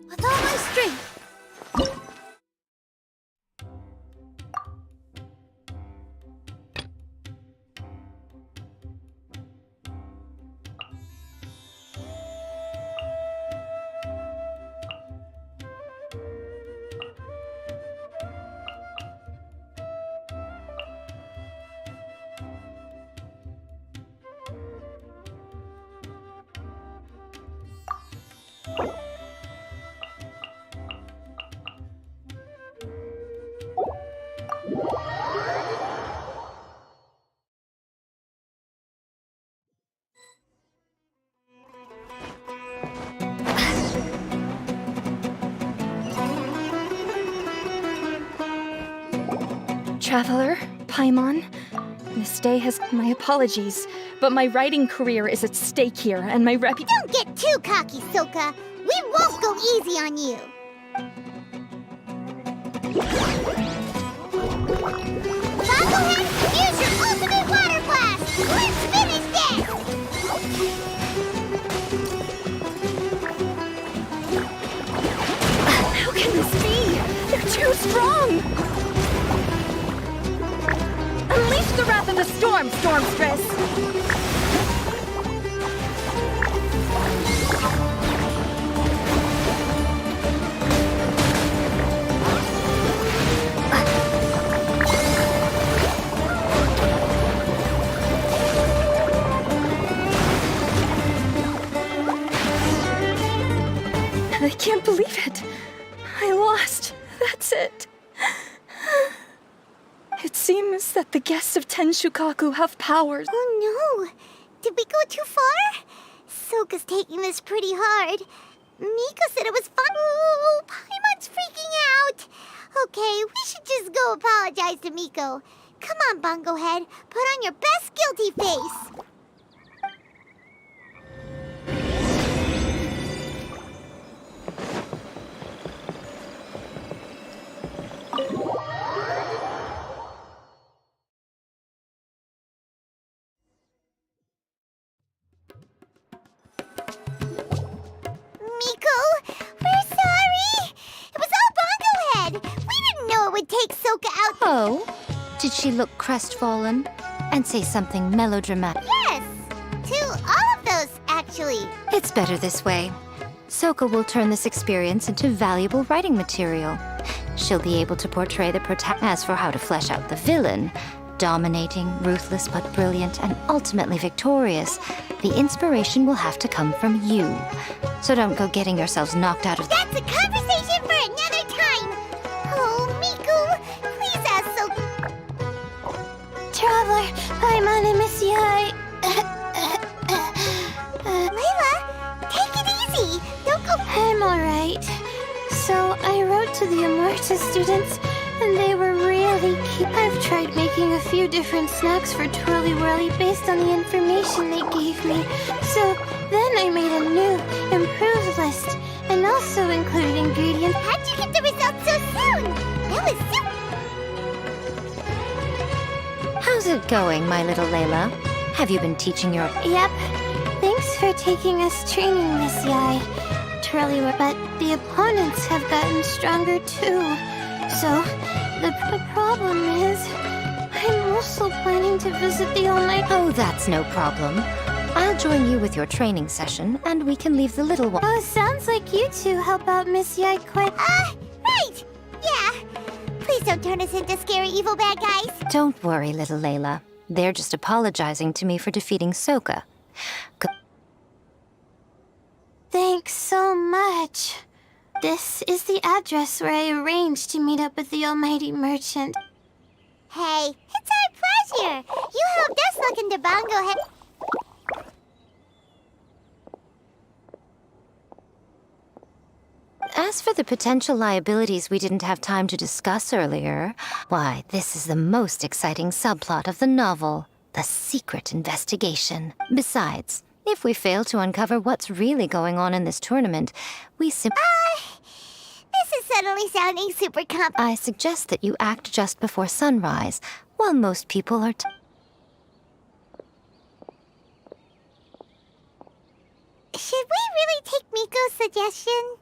With all my strength! Traveler, Paimon, this day has my apologies, but my writing career is at stake here, and my Don't get too cocky, Soka. We won't go easy on you. Bogglehead, use your ultimate water blast! Let's finish this! How can this be? They're too strong! Unleash the wrath of the storm, Stormstress! I can't believe it. I lost. That's it. It seems that the guests of Tenshukaku have powers. Oh no! Did we go too far? Soka's taking this pretty hard. Miko said it was fun. Oh, Paimon's freaking out. Okay, we should just go apologize to Miko. Come on, Bungohead. Put on your best guilty face. Oh? Did she look crestfallen? And say something melodramatic? Yes! To all of those, actually. It's better this way. Soka will turn this experience into valuable writing material. She'll be able to portray the protagonist. As for how to flesh out the villain, dominating, ruthless but brilliant, and ultimately victorious, the inspiration will have to come from you. So don't go getting yourselves knocked out of... That's a conversation for another time! Oh, Miku, please ask Soka... Traveler, Paimon, I miss you. Layla, take it easy! Don't go... I'm alright. So, I wrote to the Immortus students, and they were really cute. I've tried making a few different snacks for Twirly Whirly based on the information they gave me. So, then I made a new, improved list, and also included ingredients. How'd you get the results so soon? That was How's it going, my little Layla? Have you been teaching your... Yep. Thanks for taking us training, Miss Yai. Twirly Whirly, but the opponents have gotten stronger too. So, the problem is, I'm also planning to visit the Almighty... Oh, that's no problem. I'll join you with your training session, and we can leave the little one... Oh, sounds like you two help out Miss Yai quite... right! Yeah. Please don't turn us into scary evil bad guys. Don't worry, little Layla. They're just apologizing to me for defeating Soka. Thanks so much. This is the address where I arranged to meet up with the Almighty Merchant. Hey, it's our pleasure. You helped us look into Bungohead. As for the potential liabilities we didn't have time to discuss earlier, why, this is the most exciting subplot of the novel, the secret investigation. Besides, If we fail to uncover what's really going on in this tournament, we simply... This is suddenly sounding super I suggest that you act just before sunrise, while most people are... Should we really take Miko's suggestion?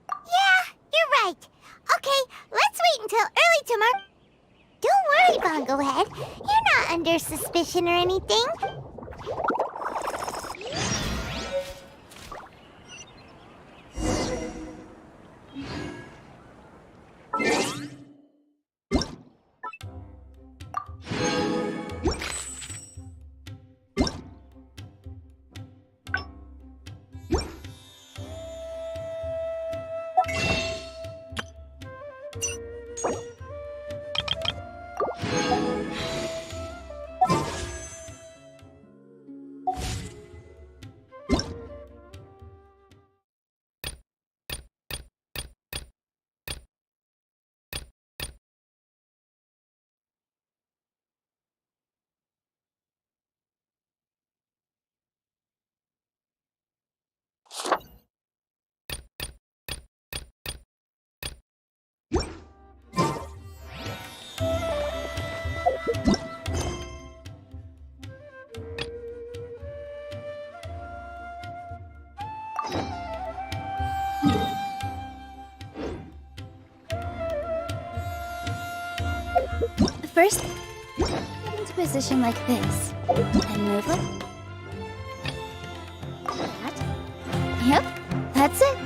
Yeah, you're right. Okay, let's wait until early tomorrow. Don't worry, Bongo Head. You're not under suspicion or anything. First, get into position like this. And move like that. Yep, that's it.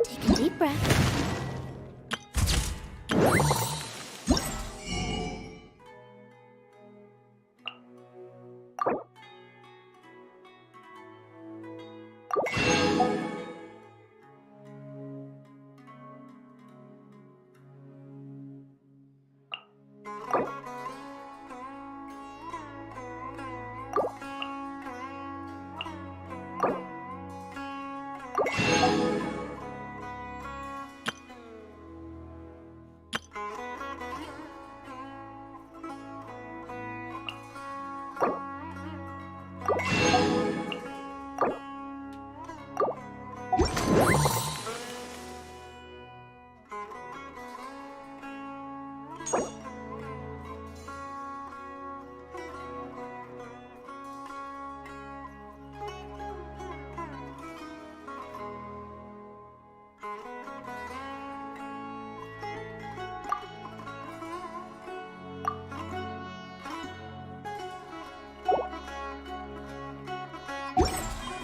Take a deep breath.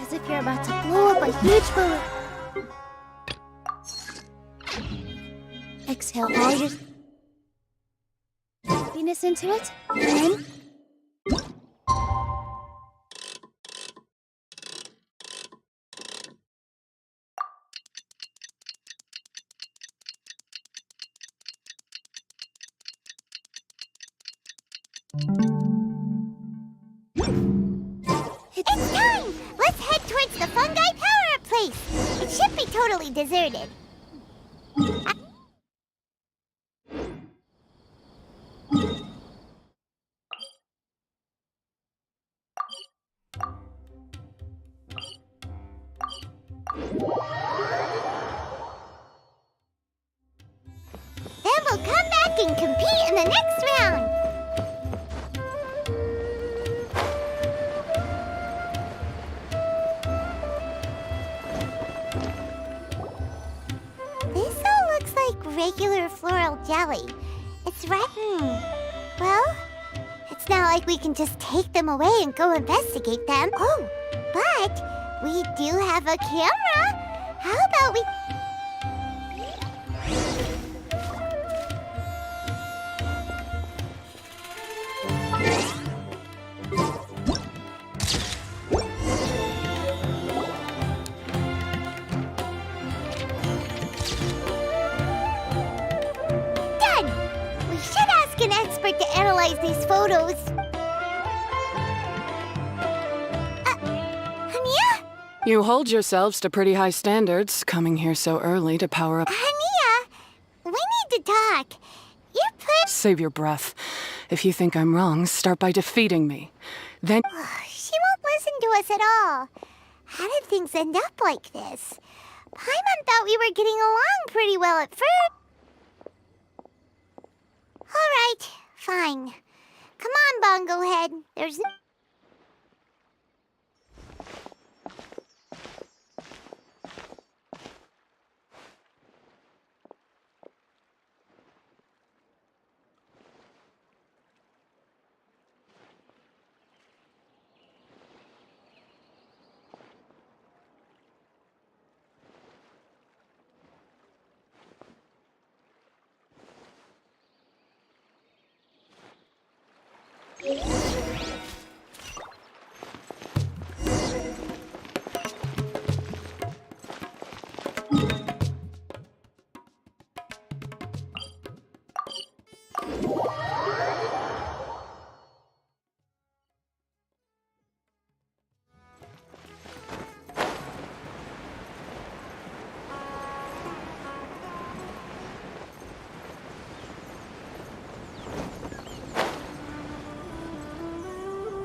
As if you're about to blow up a huge balloon. Exhale all your happiness into it, and It's time! Let's head towards the fungi power-up place. It should be totally deserted. can compete in the next round. This all looks like regular floral jelly. It's right. Well, it's not like we can just take them away and go investigate them. Oh, but we do have a camera. How about we... Done! We should ask an expert to analyze these photos. Hania? You hold yourselves to pretty high standards, coming here so early to power up. Hania, we need to talk. Your plan... Save your breath. If you think I'm wrong, start by defeating me. Then... She won't listen to us at all. How did things end up like this? Paimon thought we were getting along pretty well at first. All right, fine. Come on, Bongo Head. There's no...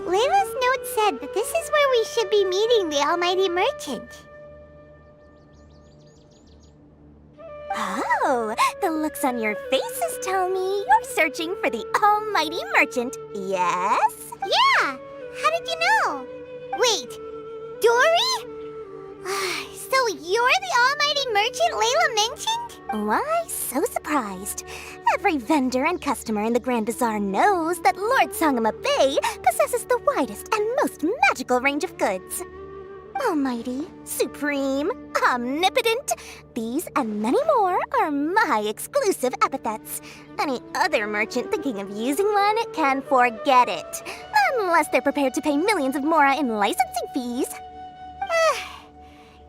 Layla's note said that this is where we should be meeting the Almighty Merchant. Oh, the looks on your faces tell me you're searching for the Almighty Merchant, yes? Yeah! How did you know? Wait, Dory? So you're the Almighty Merchant Layla mentioned? Why so surprised? Every vendor and customer in the Grand Bazaar knows that Lord Sangama Bay possesses the widest and most magical range of goods. Almighty, supreme, omnipotent, these and many more are my exclusive epithets. Any other merchant thinking of using one can forget it, unless they're prepared to pay millions of mora in licensing fees.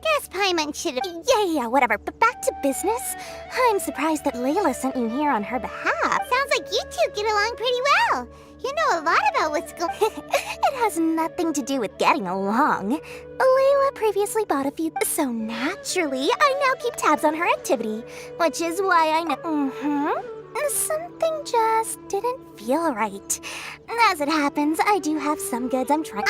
Guess Paimon should have... Yeah, whatever, but back to business. I'm surprised that Layla sent you here on her behalf. Sounds like you two get along pretty well. You know a lot about what's going... It has nothing to do with getting along. Layla previously bought a few, so naturally, I now keep tabs on her activity, which is why I know... Something just didn't feel right. As it happens, I do have some goods I'm trying...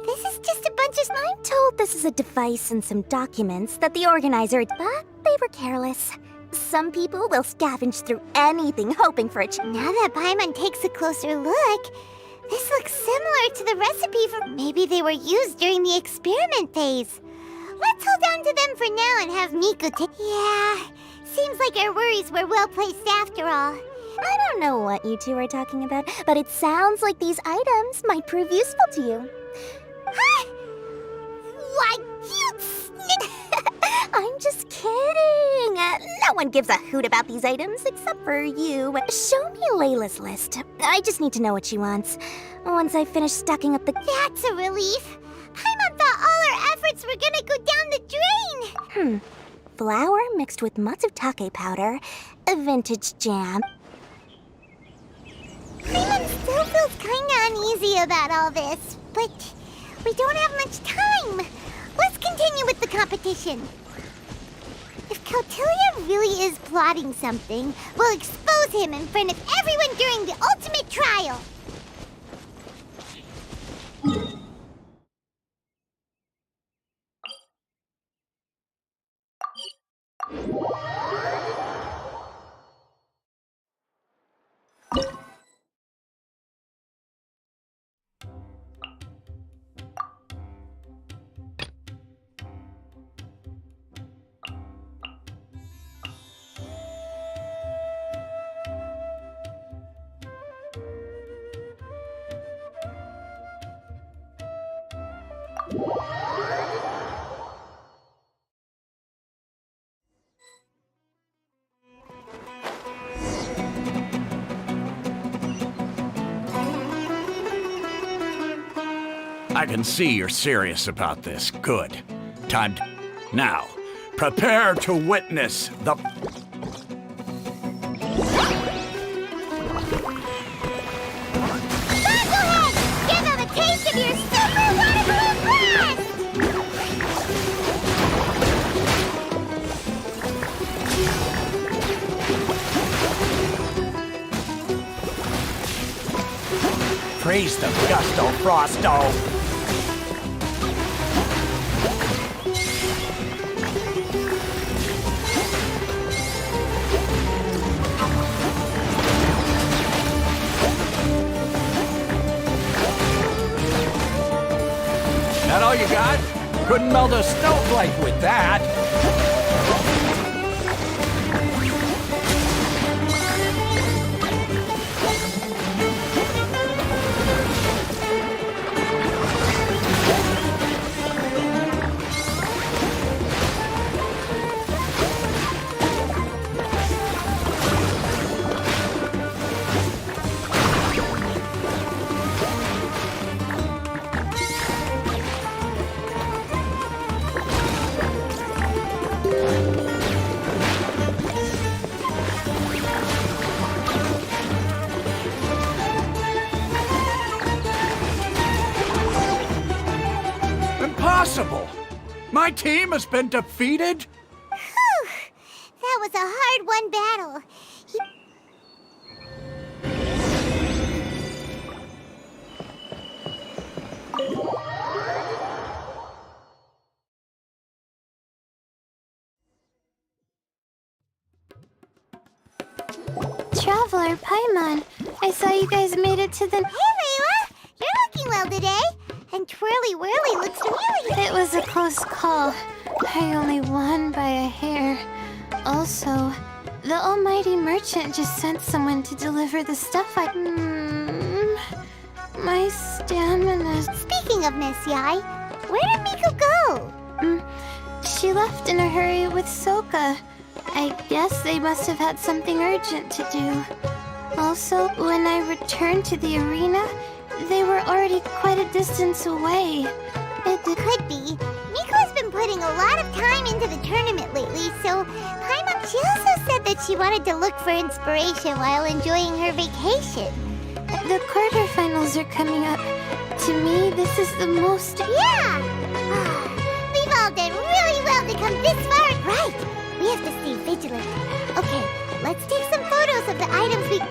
This is just a bunch of... I'm told this is a device and some documents that the organizer... But they were careless. Some people will scavenge through anything hoping for a Now that Paimon takes a closer look, this looks similar to the recipe for... Maybe they were used during the experiment phase. Let's hold on to them for now and have Miko take... Yeah, seems like our worries were well placed after all. I don't know what you two are talking about, but it sounds like these items might prove useful to you. Huh? Why, you... I'm just kidding. No one gives a hoot about these items except for you. Show me Layla's list. I just need to know what she wants. Once I finish stacking up the... That's a relief. Paimon thought all our efforts were gonna go down the drain. Flour mixed with matsutake powder, a vintage jam. Paimon still feels kinda uneasy about all this, but we don't have much time. Let's continue with the competition. If Kautilya really is plotting something, we'll expose him in front of everyone during the ultimate trial. I can see you're serious about this. Good. Time to... Now, prepare to witness the... Banglehead! Give them a taste of your super waterproof blast! Praise the gusto, Frosto! That all you got? Couldn't melt a snowflake with that! Impossible! My team has been defeated? Whew! That was a hard-won battle. Traveler, Paimon, I saw you guys made it to the... Hey, Layla! You're looking well today. And Twirly Whirly looks really... It was a close call. I only won by a hair. Also, the almighty merchant just sent someone to deliver the stuff I... my stamina... Speaking of Miss Yai, where did Miko go? She left in a hurry with Soka. I guess they must have had something urgent to do. Also, when I returned to the arena, they were already quite a distance away. Could be. Miko's been putting a lot of time into the tournament lately, so Paimon, she also said that she wanted to look for inspiration while enjoying her vacation. The quarterfinals are coming up. To me, this is the most... Yeah! We've all done really well to come this far. Right! We have to stay vigilant. Okay, let's take some photos of the items we...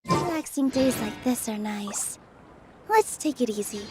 Relaxing days like this are nice. Let's take it easy.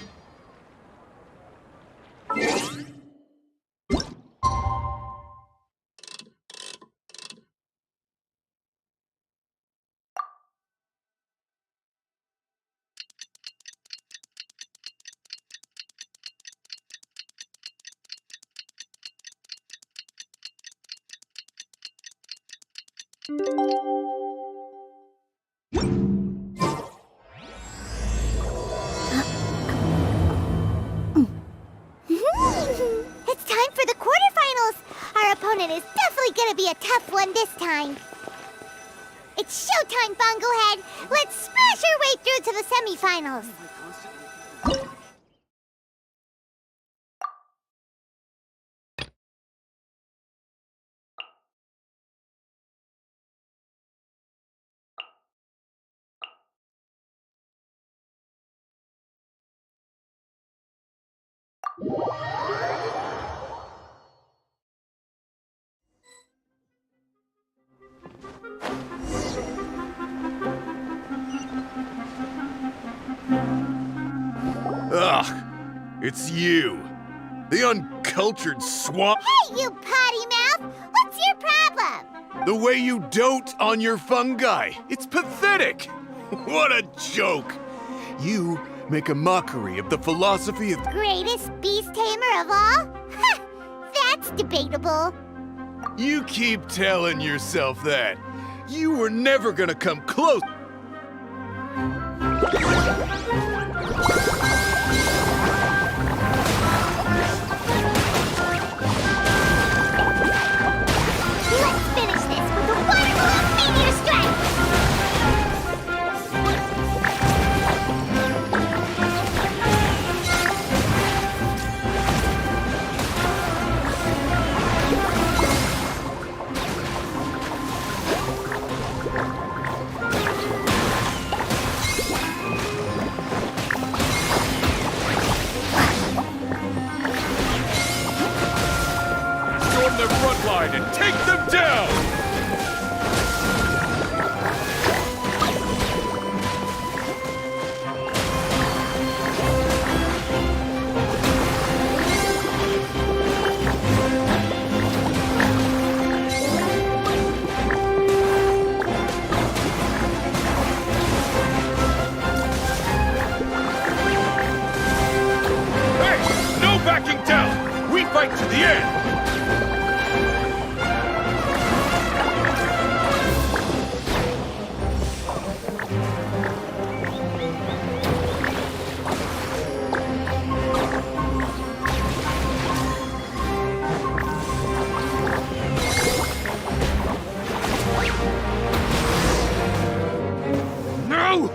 It's time for the quarterfinals! Our opponent is definitely gonna be a tough one this time. It's showtime, Bunglehead! Let's smash our way through to the semifinals! It's you. The uncultured swamp. Hey, you potty mouth! What's your problem? The way you dote on your fungi. It's pathetic. What a joke. You make a mockery of the philosophy of... Greatest beast tamer of all? Ha! That's debatable. You keep telling yourself that. You were never gonna come close. Let's finish this with a water balloon meteor strike! Storm their front line and take them down! Hey! No backing down! We fight to the end! No!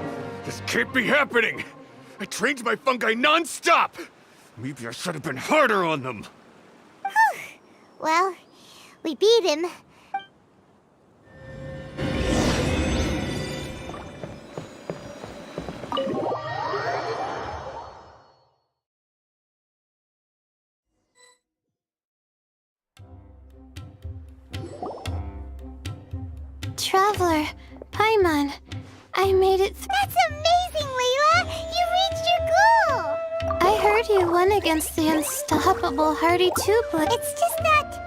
This can't be happening! I trained my fungi non-stop! Maybe I should have been harder on them! Well, we beat him. Traveler, Paimon, I made it. That's amazing, Layla! You reached your goal! I heard you won against the unstoppable Hardy Tublet. It's just that...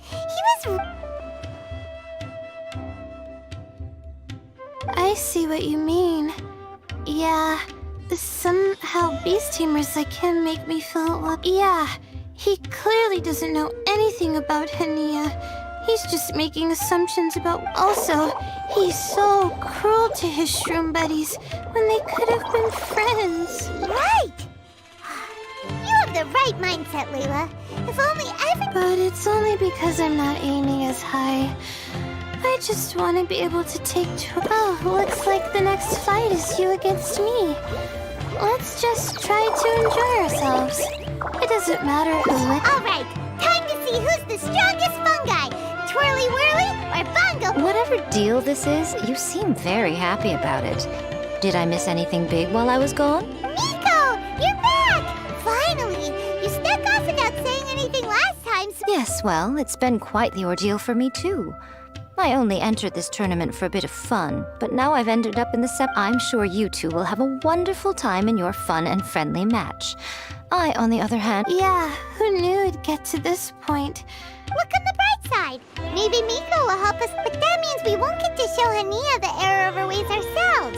he was... I see what you mean. Yeah, somehow beast tamers like him make me feel... Yeah, he clearly doesn't know anything about Hania. He's just making assumptions about... Also, he's so cruel to his shroom buddies when they could have been friends. Right! You have the right mindset, Layla. If only every... But it's only because I'm not aiming as high. I just want to be able to take... Oh, looks like the next fight is you against me. Let's just try to enjoy ourselves. It doesn't matter who it... All right, time to see who's the strongest fungi. Twirly Whirly or Bongo? Whatever deal this is, you seem very happy about it. Did I miss anything big while I was gone? Miko, you're back! Finally! You snuck off without saying anything last time, so... Yes, well, it's been quite the ordeal for me too. I only entered this tournament for a bit of fun, but now I've ended up in the I'm sure you two will have a wonderful time in your fun and friendly match. I, on the other hand... Yeah, who knew it'd get to this point? Look on the bright side. Maybe Miko will help us, but that means we won't get to show Hania the error of her ways ourselves.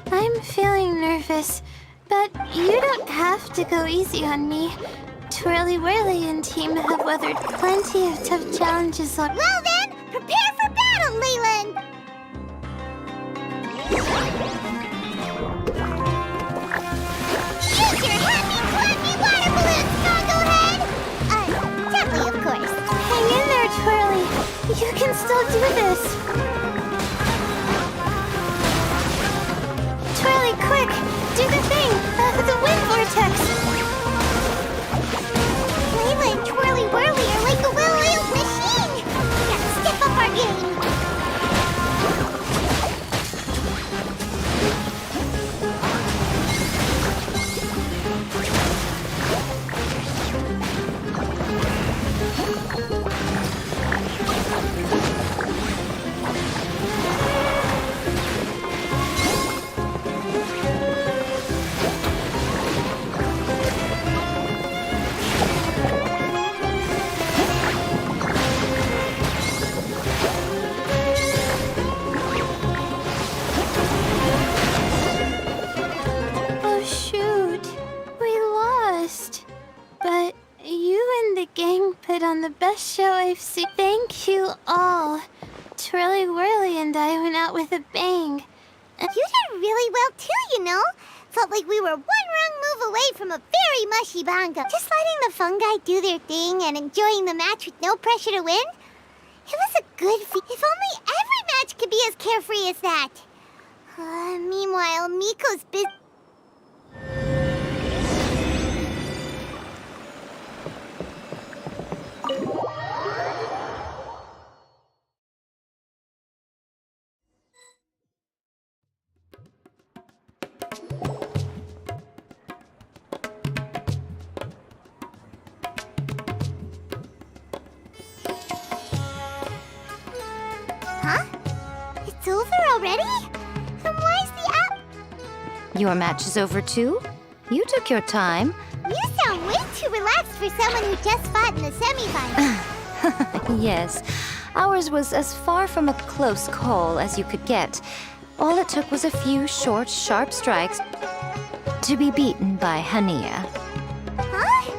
I'm feeling nervous, but you don't have to go easy on me. Twirly Whirly and team have weathered plenty of tough challenges already. Well then, prepare for battle, Leland! You can still do this! Twirly, quick! Do the thing! The wind vortex! Layla and Twirly Whirly are like a well-oiled machine! We gotta step up our game! Oh shoot, we lost. But you and the gang put on the best show I've seen. Thank you all. Twirly Whirly and I went out with a bang. You did really well too, you know. Felt like we were one wrong move away from a very mushy bongo. Just letting the fungi do their thing and enjoying the match with no pressure to win. It was a good feat. If only every match could be as carefree as that. Meanwhile, Miko's busy. Huh? It's over already? Then why is the app? Your match is over too? You took your time. You sound way too relaxed for someone who just fought in the semifinals. Yes, ours was as far from a close call as you could get. All it took was a few short, sharp strikes to be beaten by Hania. Huh?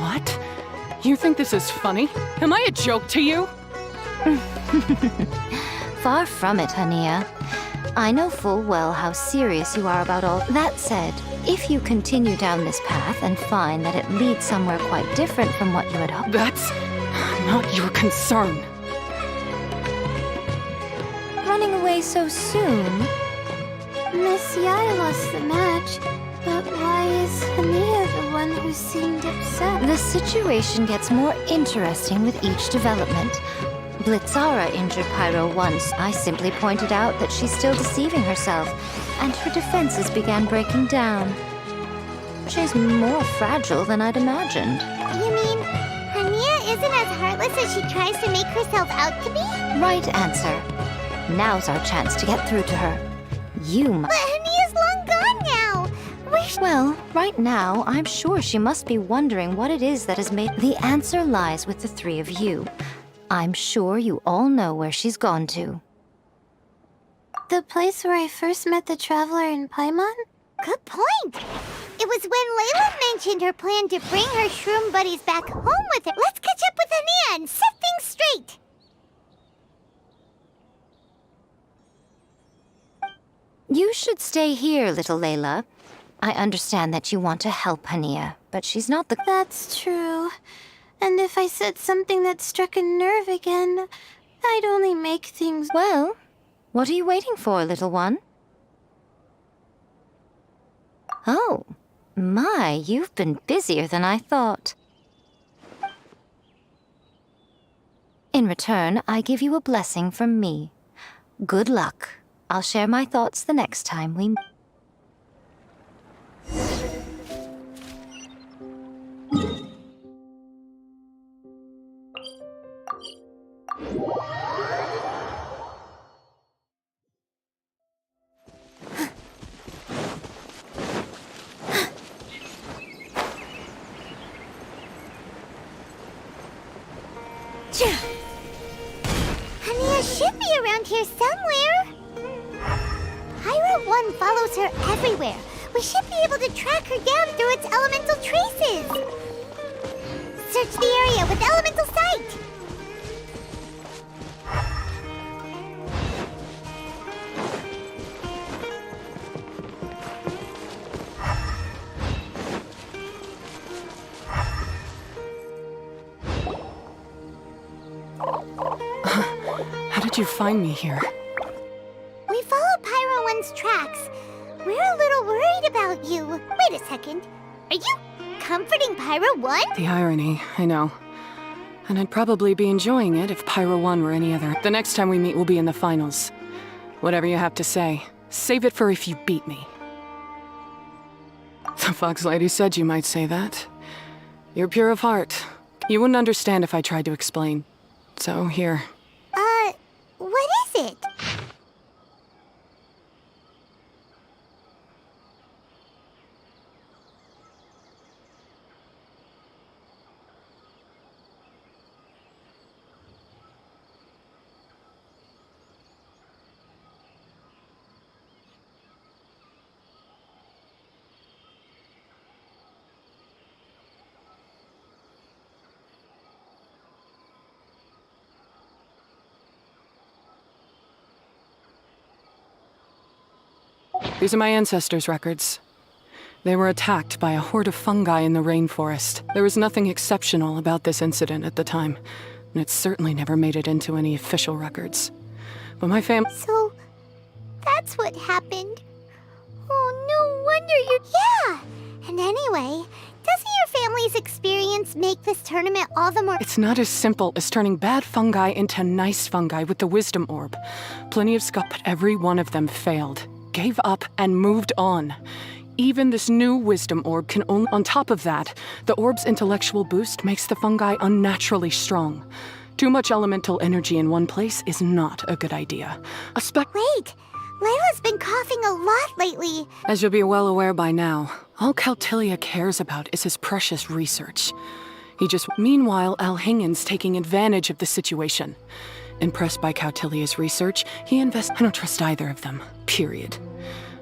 What? You think this is funny? Am I a joke to you? Far from it, Hania. I know full well how serious you are about all. That said, if you continue down this path and find that it leads somewhere quite different from what you had hoped. That's not your concern. Running away so soon? Miss Yai lost the match, but why is Hania the one who seemed upset? The situation gets more interesting with each development. Blitzara injured Pyro once. I simply pointed out that she's still deceiving herself, and her defenses began breaking down. She's more fragile than I'd imagined. You mean Hania isn't as heartless as she tries to make herself out to be? Right answer. Now's our chance to get through to her. But Hania's long gone now. Well, right now, I'm sure she must be wondering what it is that has made... The answer lies with the three of you. I'm sure you all know where she's gone to. The place where I first met the Traveler in Paimon? Good point. It was when Layla mentioned her plan to bring her shroom buddies back home with her. Let's catch up with Hania and set things straight. You should stay here, little Layla. I understand that you want to help Hania, but she's not the... That's true. And if I said something that struck a nerve again, I'd only make things... Well, what are you waiting for, little one? Oh, my, you've been busier than I thought. In return, I give you a blessing from me. Good luck. I'll share my thoughts the next time we... Hania should be around here somewhere. Pyro 1 follows her everywhere. We should be able to track her down through its elemental traces. Search the area with elemental sight. did you find me here? We followed Pyro 1's tracks. We're a little worried about you. Wait a second. Are you comforting Pyro 1? The irony, I know. And I'd probably be enjoying it if Pyro 1 were any other. The next time we meet will be in the finals. Whatever you have to say, save it for if you beat me. The Fox Lady said you might say that. You're pure of heart. You wouldn't understand if I tried to explain. So, here. What is it? These are my ancestors' records. They were attacked by a horde of fungi in the rainforest. There was nothing exceptional about this incident at the time, and it certainly never made it into any official records. But my So, that's what happened. Oh, no wonder you're... Yeah! And anyway, doesn't your family's experience make this tournament all the more... It's not as simple as turning bad fungi into nice fungi with the Wisdom Orb. Plenty of but every one of them failed, gave up, and moved on. Even this new Wisdom Orb can only... On top of that, the orb's intellectual boost makes the fungi unnaturally strong. Too much elemental energy in one place is not a good idea. Wait! Layla's been coughing a lot lately. As you'll be well aware by now, all Caltilia cares about is his precious research. Meanwhile, Alhingen's taking advantage of the situation. Impressed by Cautilia's research, he invests... I don't trust either of them, period.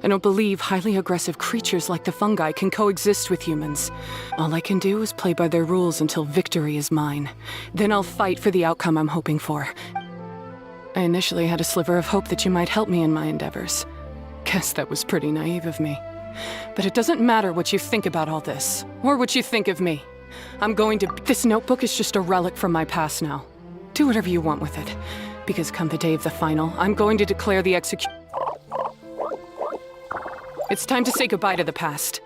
I don't believe highly aggressive creatures like the fungi can coexist with humans. All I can do is play by their rules until victory is mine. Then I'll fight for the outcome I'm hoping for. I initially had a sliver of hope that you might help me in my endeavors. Guess that was pretty naive of me. But it doesn't matter what you think about all this, or what you think of me. I'm going to... This notebook is just a relic from my past now. Do whatever you want with it, because come the day of the final, I'm going to declare the execution. It's time to say goodbye to the past.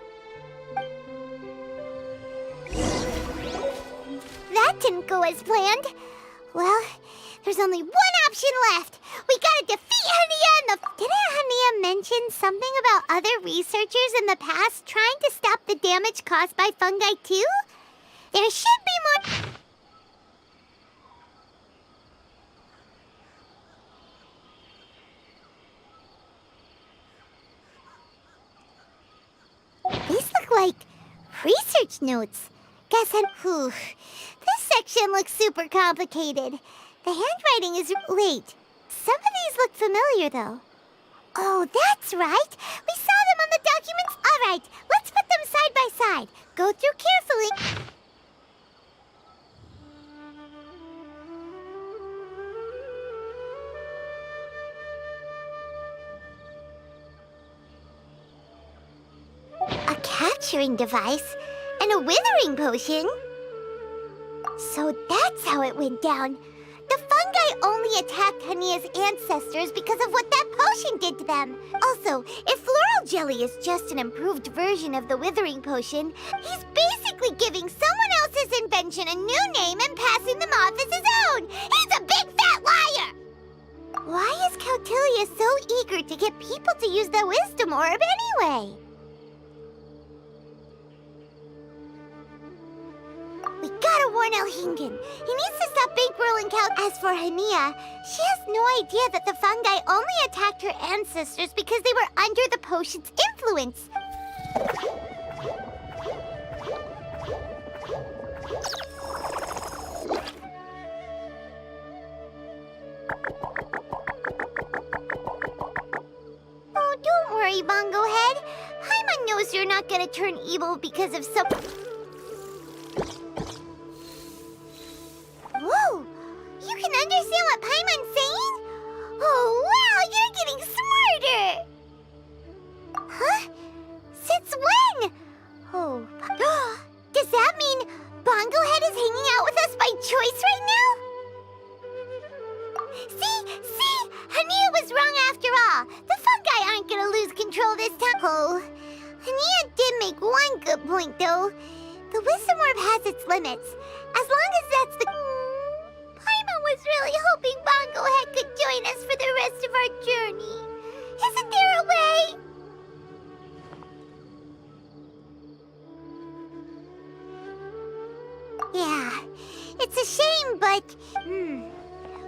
That didn't go as planned. Well, there's only one option left. We gotta defeat Hania and the... Didn't Hania mention something about other researchers in the past trying to stop the damage caused by fungi too? There should be more... These look like research notes. This section looks super complicated. The handwriting is... Wait, some of these look familiar though. Oh, that's right. We saw them on the documents. All right, let's put them side by side. Go through carefully. A capturing device and a withering potion? So that's how it went down. The fungi only attacked Hania's ancestors because of what that potion did to them. Also, if floral jelly is just an improved version of the withering potion, he's basically giving someone else's invention a new name and passing them off as his own. He's a big fat liar! Why is Cautilia so eager to get people to use the Wisdom Orb anyway? We gotta warn Alhingen. He needs to stop bankrolling As for Hania, she has no idea that the fungi only attacked her ancestors because they were under the potion's influence. Oh, don't worry, Bongo Head. Paimon knows you're not gonna turn evil because of some... Whoa! You can understand what Paimon's saying? Oh, wow! You're getting smarter! Huh? Since when? Oh... Does that mean Bongo Head is hanging out with us by choice right now? See? control this time. Oh, Hania did make one good point, though. The Wisdom Orb has its limits. As long as that's the... Paimon was really hoping Bongo Head could join us for the rest of our journey. Isn't there a way? Yeah, it's a shame, but...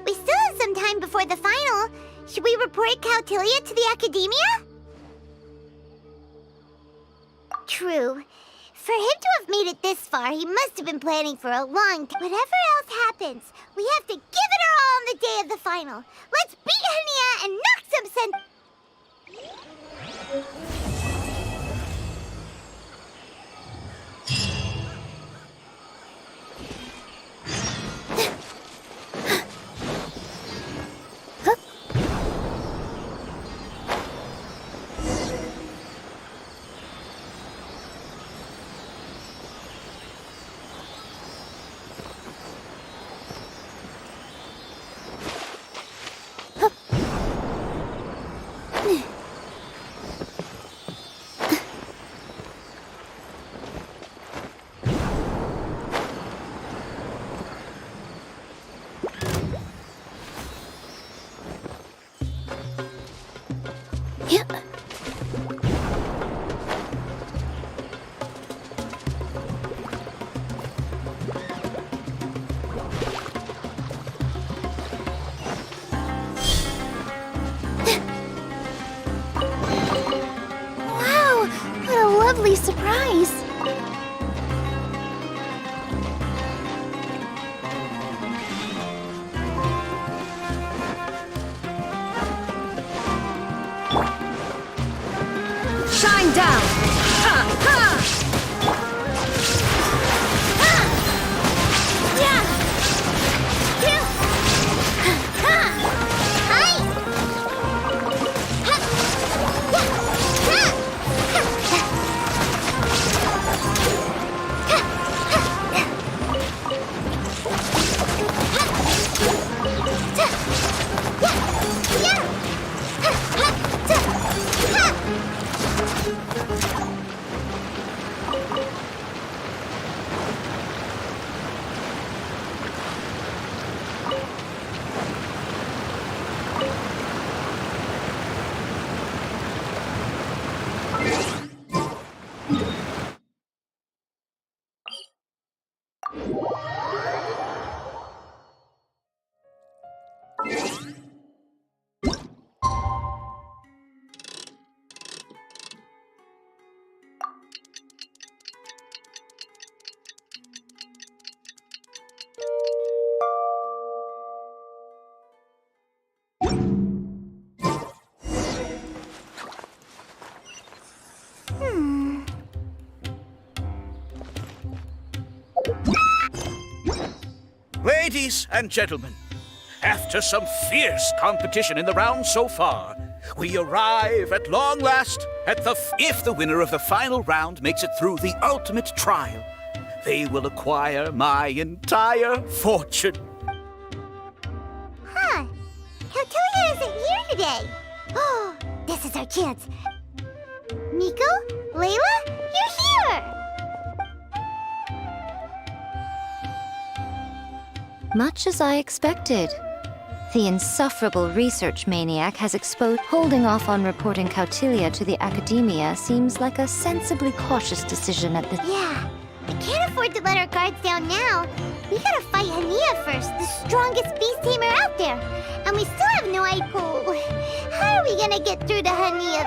We still have some time before the final. Should we report Cautilia to the Academia? True. For him to have made it this far, he must have been planning for a long time. Whatever else happens, we have to give it our all on the day of the final. Let's beat Hania and knock some sense. Lovely surprise! Shine down! Ha! Ha! Ladies and gentlemen, after some fierce competition in the round so far, we arrive at long last at if the winner of the final round makes it through the ultimate trial, they will acquire my entire fortune. Huh. Cautilia isn't here today. Oh, this is our chance. Nico? Layla? You're here! Much as I expected. The insufferable research maniac has exposed. Holding off on reporting Cautilia to the Academia seems like a sensibly cautious decision at this. Yeah, we can't afford to let our guards down now. We gotta fight Hania first, the strongest beast tamer out there. And we still have no idea. How are we gonna get through to Hania?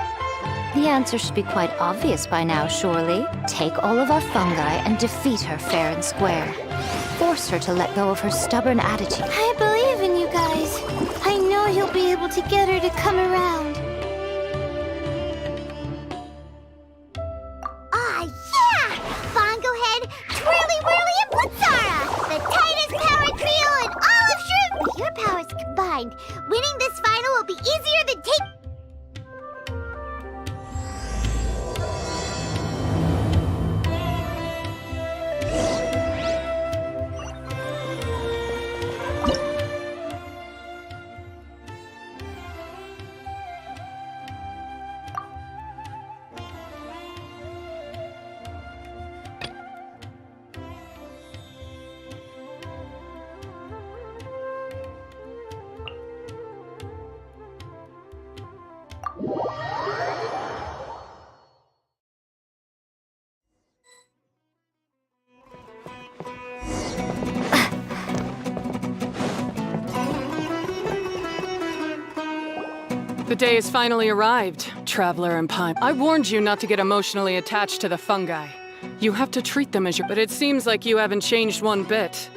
The answer should be quite obvious by now, surely. Take all of our fungi and defeat her fair and square. Force her to let go of her stubborn attitude. I believe in you guys. I know you'll be able to get her to come around. Ah, yeah! Bongo Head, Twirly Whirly, and Blitzara! The tightest power trio in all of Shroom! With your powers combined, winning this final will be easier than The day has finally arrived, Traveler and Pine. I warned you not to get emotionally attached to the fungi. You have to treat them as your— but it seems like you haven't changed one bit.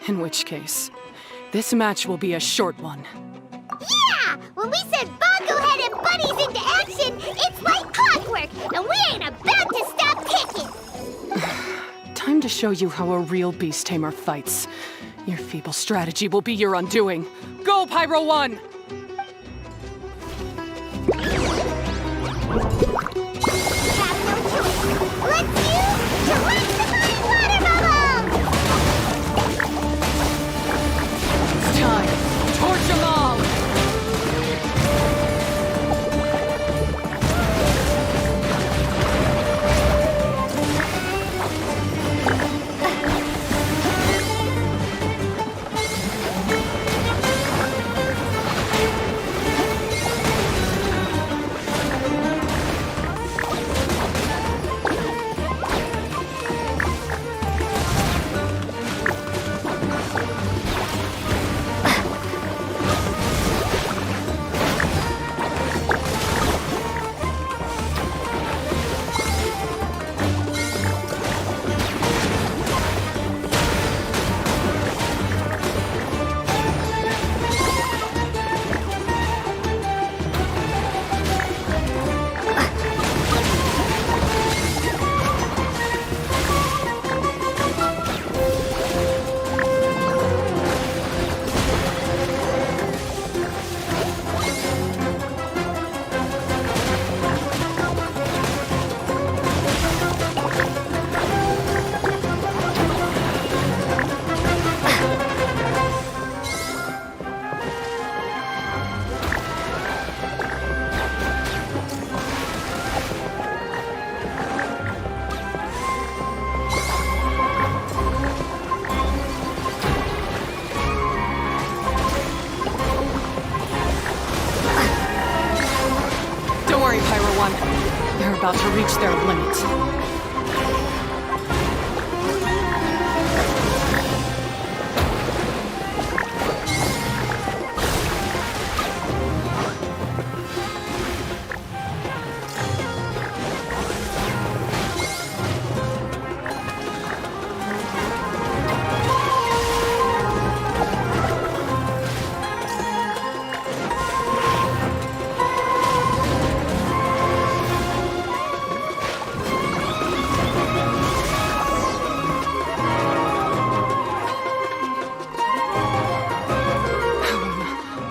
In which case, this match will be a short one. Yeah! When we send Bongo Head and buddies into action, it's like clockwork, and we ain't about to stop kicking! Time to show you how a real beast tamer fights. Your feeble strategy will be your undoing. Go, Pyro 1! Let's use electrifying water bubble! It's time. Torch them all! Don't worry, Pyro 1. They're about to reach their limit.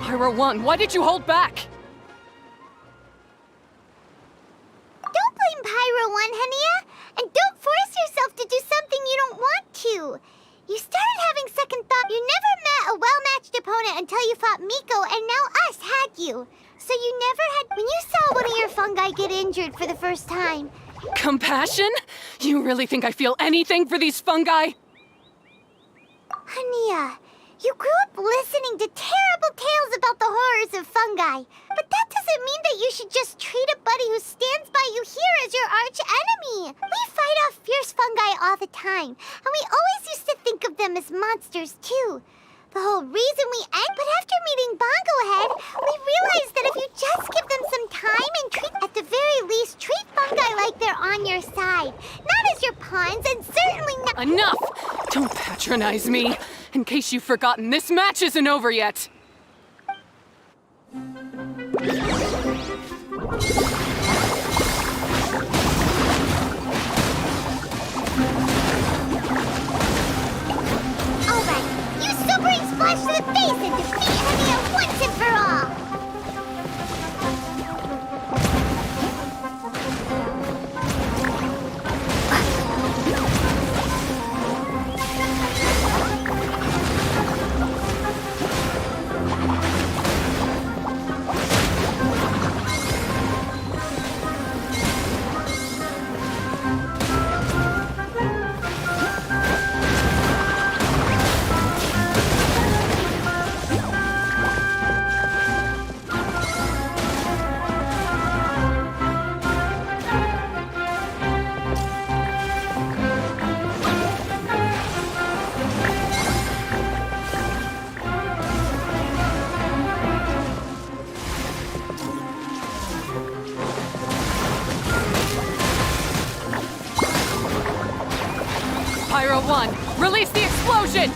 Pyro 1, why did you hold back? Don't blame Pyro 1, Hania, and don't force yourself to do something you don't want to. You started having second thought. You never met a well-matched opponent until you fought Miko, and now us had you. So you never had— when you saw one of your fungi get injured for the first time. Compassion? You really think I feel anything for these fungi? Hania, you grew up listening to terrible tales about the horrors of fungi. But that doesn't mean that you should just treat a buddy who stands by you here as your arch enemy. We fight off fierce fungi all the time, and we always used to think of them as monsters too. The whole reason we end— but after meeting Bongo Head, we realized that if you just give them some time and at the very least, treat fungi like they're on your side. Not as your pawns, and certainly not— Enough! Don't patronize me. In case you've forgotten, this match isn't over yet. Alright, use Sobering Splash to the face and defeat Hania once and for all! 1, release the explosion!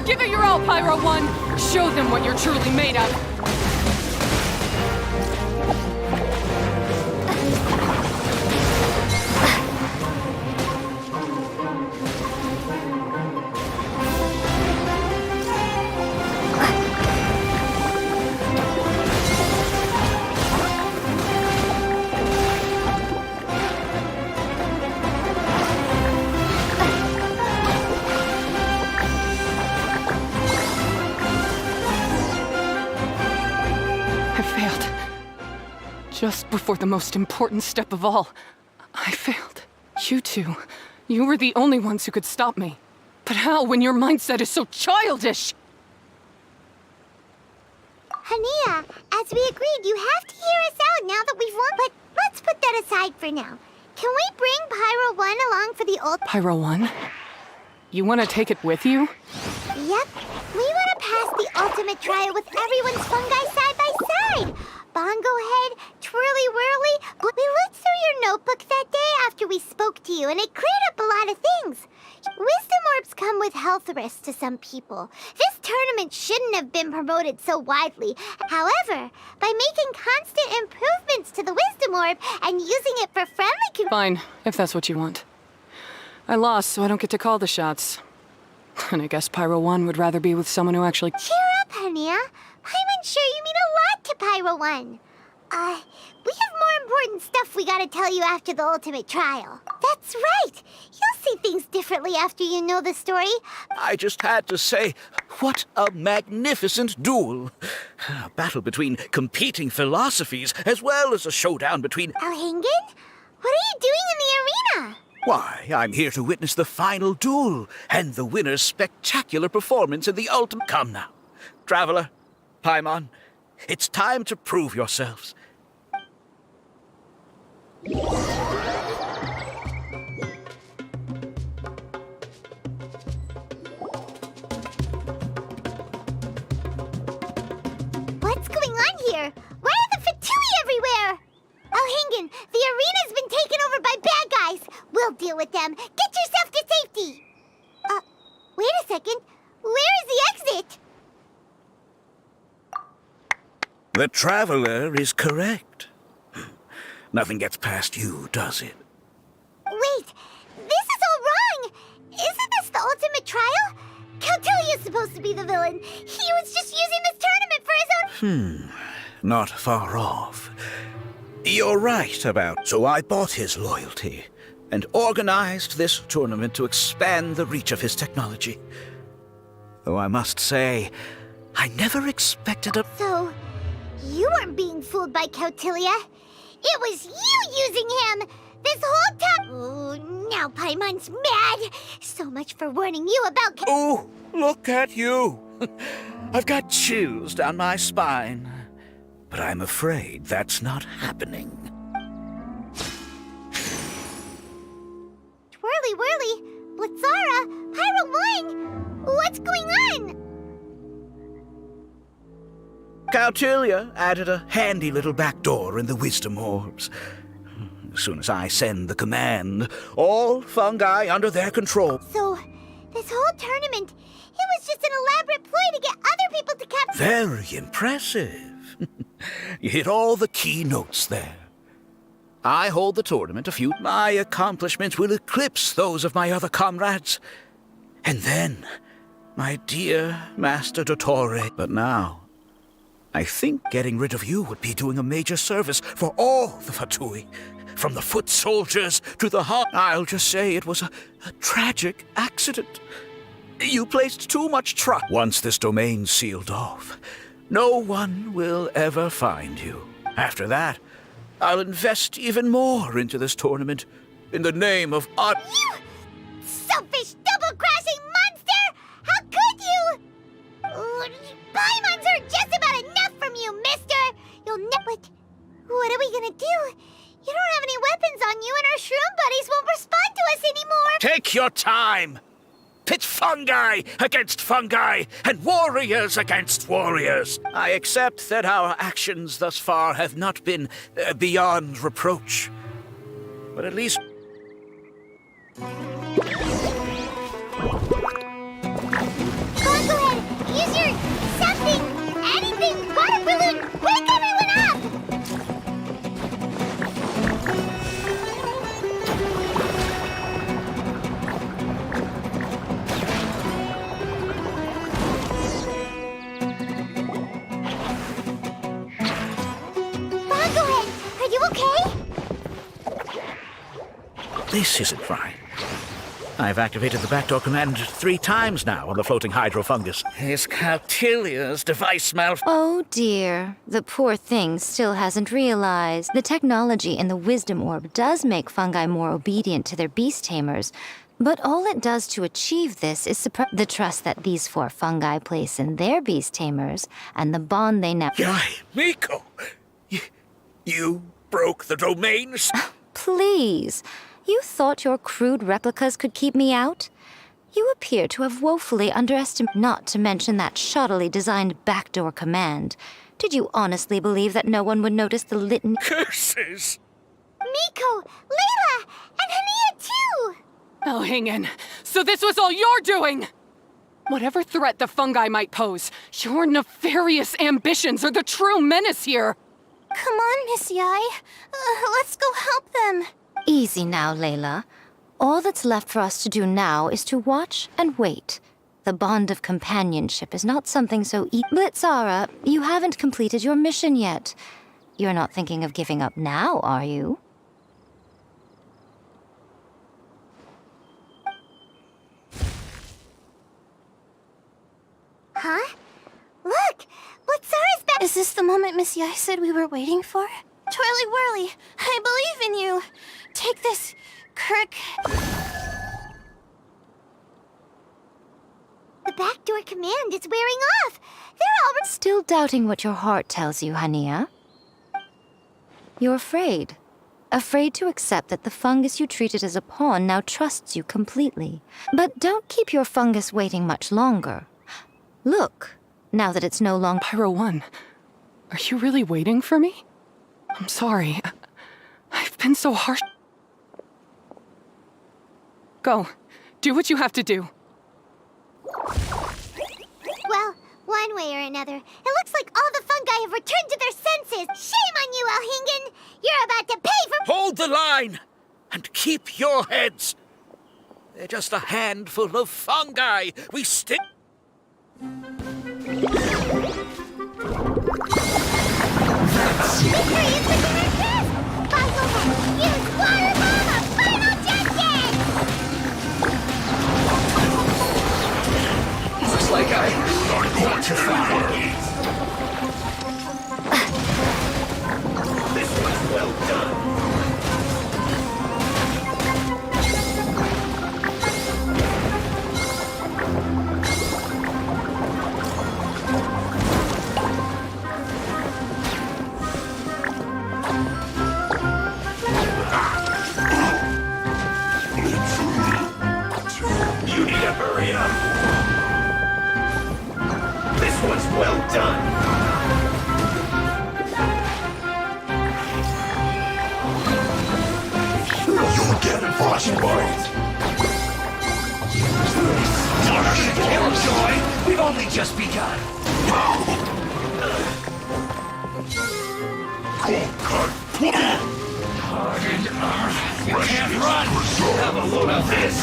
Give it your all, Pyro 1! Show them what you're truly made of! I failed. Just before the most important step of all, I failed. You two, you were the only ones who could stop me. But how when your mindset is so childish? Hania, as we agreed, you have to hear us out now that we've won. But let's put that aside for now. Can we bring Pyro 1 along for the old... Pyro 1? You want to take it with you? Yep. We want to pass the ultimate trial with everyone's fungi side by side. Bongo Head, Twirly Whirly. We looked through your notebook that day after we spoke to you, and it cleared up a lot of things. Wisdom orbs come with health risks to some people. This tournament shouldn't have been promoted so widely. However, by making constant improvements to the Wisdom Orb and using it for friendly... Fine, if that's what you want. I lost, so I don't get to call the shots. And I guess Pyro 1 would rather be with someone who actually... Cheer up, Hania. I'm unsure you mean a lot to Pyro 1. We have more important stuff we gotta tell you after the ultimate trial. That's right. You'll see things differently after you know the story. I just had to say, what a magnificent duel. A battle between competing philosophies, as well as a showdown between... Alhingen? What are you doing in the arena? Why, I'm here to witness the final duel, and the winner's spectacular performance in the ultimate... Come now, Traveler, Paimon, it's time to prove yourselves. What's going on here? Why are the Fatui everywhere? Alhingen, the arena's been taken over by bad guys. We'll deal with them. Get yourself to safety. Wait a second. Where is the exit? The Traveler is correct. Nothing gets past you, does it? Wait, this is all wrong. Isn't this the ultimate trial? Cautilia's supposed to be the villain. He was just using this tournament for his own... Not far off. You're right about... So I bought his loyalty and organized this tournament to expand the reach of his technology. Though I must say, I never expected a... So, you weren't being fooled by Cautilia. It was you using him! This whole time... Oh, now Paimon's mad! So much for warning you about... Oh, look at you! I've got chills down my spine. But I'm afraid that's not happening. Twirly Whirly, Blitzara, Pyro 1! What's going on? Cautilia added a handy little back door in the wisdom orbs. As soon as I send the command, all fungi under their control. So, this whole tournament, it was just an elaborate ploy to get other people to capture... Very impressive. You hit all the key notes there. I hold the tournament a few... My accomplishments will eclipse those of my other comrades. And then, my dear Master Dottore. But now, I think getting rid of you would be doing a major service for all the Fatui. from the foot soldiers to the heart. I'll just say it was a tragic accident. You placed too much trust. Once this domain's sealed off, no one will ever find you. After that, I'll invest even more into this tournament in the name of art. You selfish, double-crashing monster! How could you? Paimons are just about enough from you, mister! You'll never... What are we gonna do? You don't have any weapons on you, and our shroom buddies won't respond to us anymore! Take your time! Pit fungi against fungi, and warriors against warriors. I accept that our actions thus far have not been beyond reproach. But at least... Go ahead, use your something, anything, water balloon, wake everyone up! Are you okay? This isn't right. I've activated the backdoor command 3 times now on the floating hydrofungus. Is Cautilia's device Oh dear, the poor thing still hasn't realized. The technology in the wisdom orb does make fungi more obedient to their beast tamers, but all it does to achieve this is suppress the trust that these 4 fungi place in their beast tamers and the bond they now... Yai, Miko! You broke the domains? Please, you thought your crude replicas could keep me out? You appear to have woefully underestimated, not to mention that shoddily designed backdoor command. Did you honestly believe that no one would notice the litany? Curses! Miko, Layla, and Hania too! Elhingen, so this was all you're doing! Whatever threat the fungi might pose, your nefarious ambitions are the true menace here! Come on, Miss Yai. Let's go help them. Easy now, Layla. All that's left for us to do now is to watch and wait. The bond of companionship is not something so Blitzara, you haven't completed your mission yet. You're not thinking of giving up now, are you? Huh? Look! Blitzara's back! Is this the moment Miss Yai said we were waiting for? Twirly Whirly, I believe in you. Take this, Kirk. The backdoor command is wearing off! They're all... Still doubting what your heart tells you, Hania? You're afraid. Afraid to accept that the fungus you treated as a pawn now trusts you completely. But don't keep your fungus waiting much longer. Look, now that it's no longer... Pyro 1, are you really waiting for me? I'm sorry. I've been so harsh. Go. Do what you have to do. Well, one way or another, it looks like all the fungi have returned to their senses. Shame on you, Elhingen! You're about to pay for... Hold the line! And keep your heads! They're just a handful of fungi. We stick... Victory is within our grasp! Bakugan, use water bomb of final judgment! Looks like I want to find. This was well done. You need to hurry up. This one's well done. You'll get frostbite. Killjoy, we've only just begun. Hardened earth, you can't run. Have a load of this.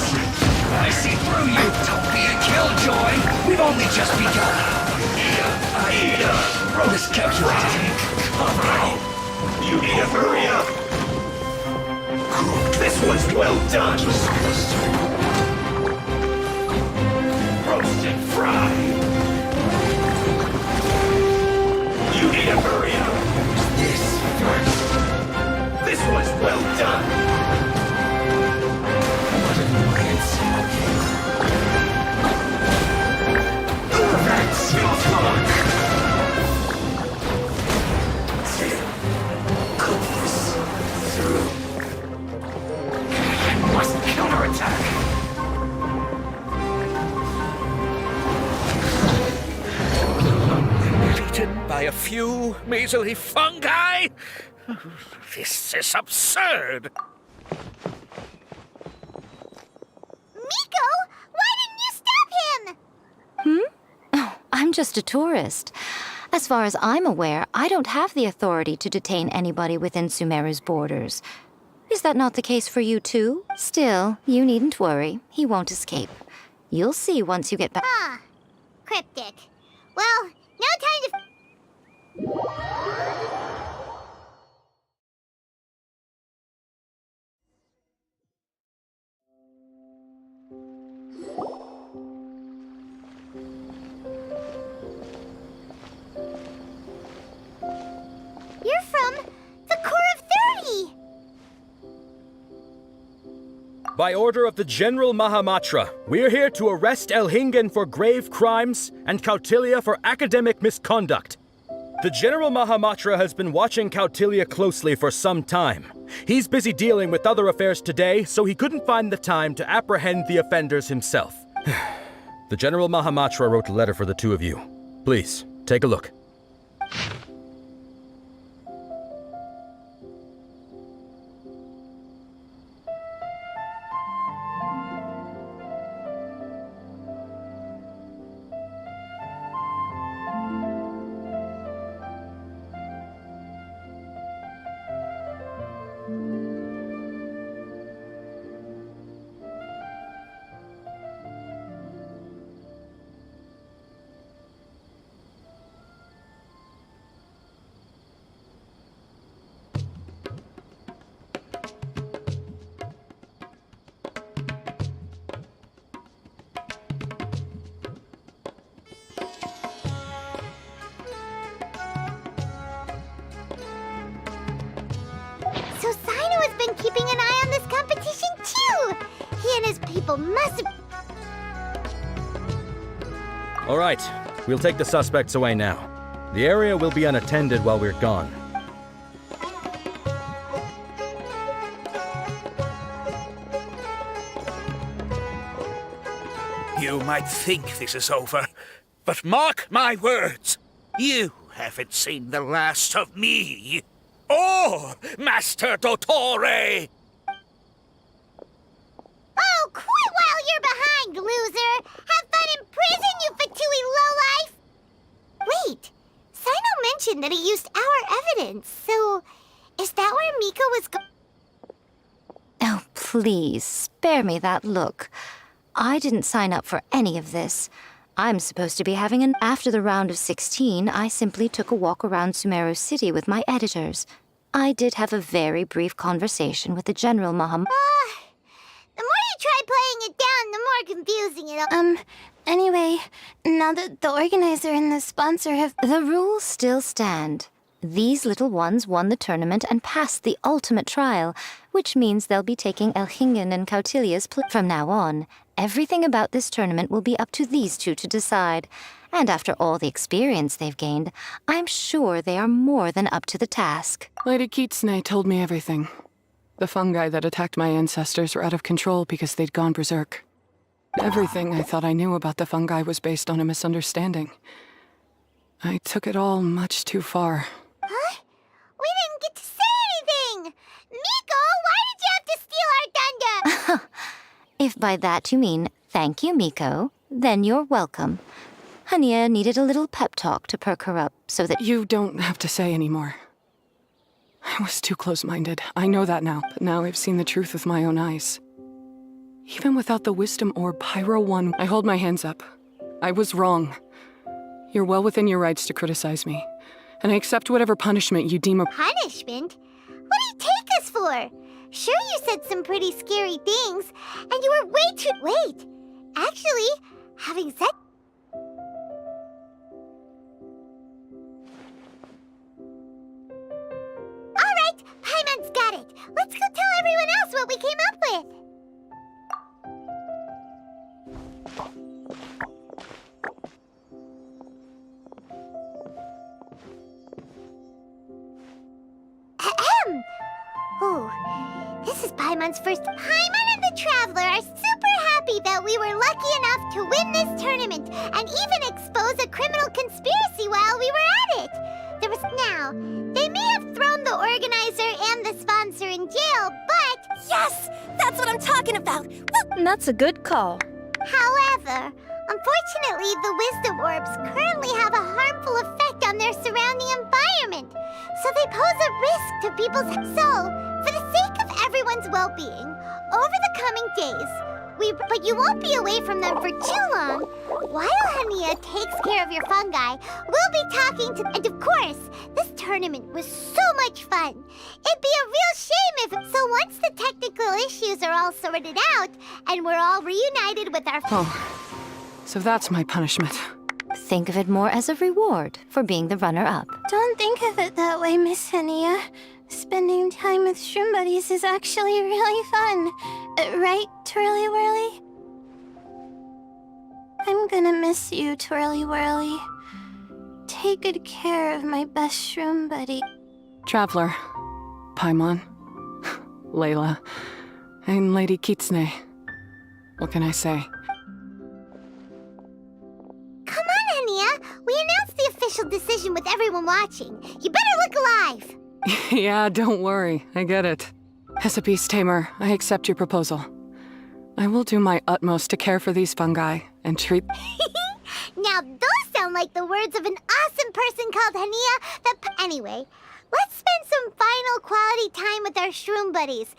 I see through you, Utopia Killjoy. We've only just begun. This calculated. Cover. You need to hurry up. well done! Roast and fry! You need a burrito! This first! This was well done! What an annoyance! That's your talk! Cookies through. I must counterattack! Beaten by a few measly fungi? This is absurd! Miko, why didn't you stop him? Oh, I'm just a tourist. As far as I'm aware, I don't have the authority to detain anybody within Sumeru's borders. Is that not the case for you too? Still, you needn't worry. He won't escape. You'll see once you get back. Ah, cryptic. Well, no time to... You're from the Core of 30! By order of the General Mahamatra, we're here to arrest Elhingen for grave crimes and Kautilya for academic misconduct. The General Mahamatra has been watching Kautilya closely for some time. He's busy dealing with other affairs today, so he couldn't find the time to apprehend the offenders himself. The General Mahamatra wrote a letter for the two of you. Please, take a look. So Sino has been keeping an eye on this competition too! He and his people must have... All right, we'll take the suspects away now. The area will be unattended while we're gone. You might think this is over, but mark my words. You haven't seen the last of me. Or Master Dottore! Oh, quit while you're behind, loser! Have fun in prison, you Fatui lowlife! Wait, Sino mentioned that he used our evidence, so is that where Miko was Oh, please, spare me that look. I didn't sign up for any of this. I'm supposed to be having an... After the round of 16, I simply took a walk around Sumeru City with my editors. I did have a very brief conversation with the General Maham... The more you try playing it down, the more confusing it'll... Anyway, now that the organizer and the sponsor have... The rules still stand. These little ones won the tournament and passed the ultimate trial, which means they'll be taking Elhingen and Kautilya's from now on. Everything about this tournament will be up to these two to decide. And after all the experience they've gained, I'm sure they are more than up to the task. Lady Kitsune told me everything. The fungi that attacked my ancestors were out of control because they'd gone berserk. Everything I thought I knew about the fungi was based on a misunderstanding. I took it all much too far. Huh? We didn't get to say anything! Miko, why did you have to steal our thunder? If by that you mean thank you, Miko, then you're welcome. Hania needed a little pep talk to perk her up so that... You don't have to say anymore. I was too close-minded. I know that now, but now I've seen the truth with my own eyes. Even without the wisdom orb Pyro 1, I hold my hands up. I was wrong. You're well within your rights to criticize me, and I accept whatever punishment you deem Punishment? What do you take us for? Sure, you said some pretty scary things, and you were way too. Wait! Actually, having said. Alright, Paimon's got it. Let's go tell everyone else what we came up with. Ahem! Oh, this is Paimon's first. Paimon and the Traveler are super happy that we were lucky enough to win this tournament and even expose a criminal conspiracy while we were at it. There was now. They may have thrown the organizer and the sponsor in jail, but Yes! That's what I'm talking about! That's a good call. however, unfortunately, the wisdom orbs currently have a harmful effect on their surrounding environment. So they pose a risk to people's. So, for the sake of everyone's well-being, over the coming days, but you won't be away from them for too long. While Hania takes care of your fungi, we'll be talking to. And of course, this tournament was so much fun. It'd be a real shame if. So once the technical issues are all sorted out and we're all reunited with our. Oh, so that's my punishment. Think of it more as a reward for being the runner-up. Don't think of it that way, Miss Hania. Spending time with shroom buddies is actually really fun. Right, Twirly Whirly? I'm gonna miss you, Twirly Whirly. Take good care of my best shroom buddy. Traveler, Paimon, Layla, and Lady Kitsune. What can I say? Come on, Hania. We announced the official decision with everyone watching. You better look alive. Yeah, don't worry. I get it. As a beast tamer, I accept your proposal. I will do my utmost to care for these fungi and treat. Now those sound like the words of an awesome person called Hania. Anyway, let's spend some final quality time with our shroom buddies.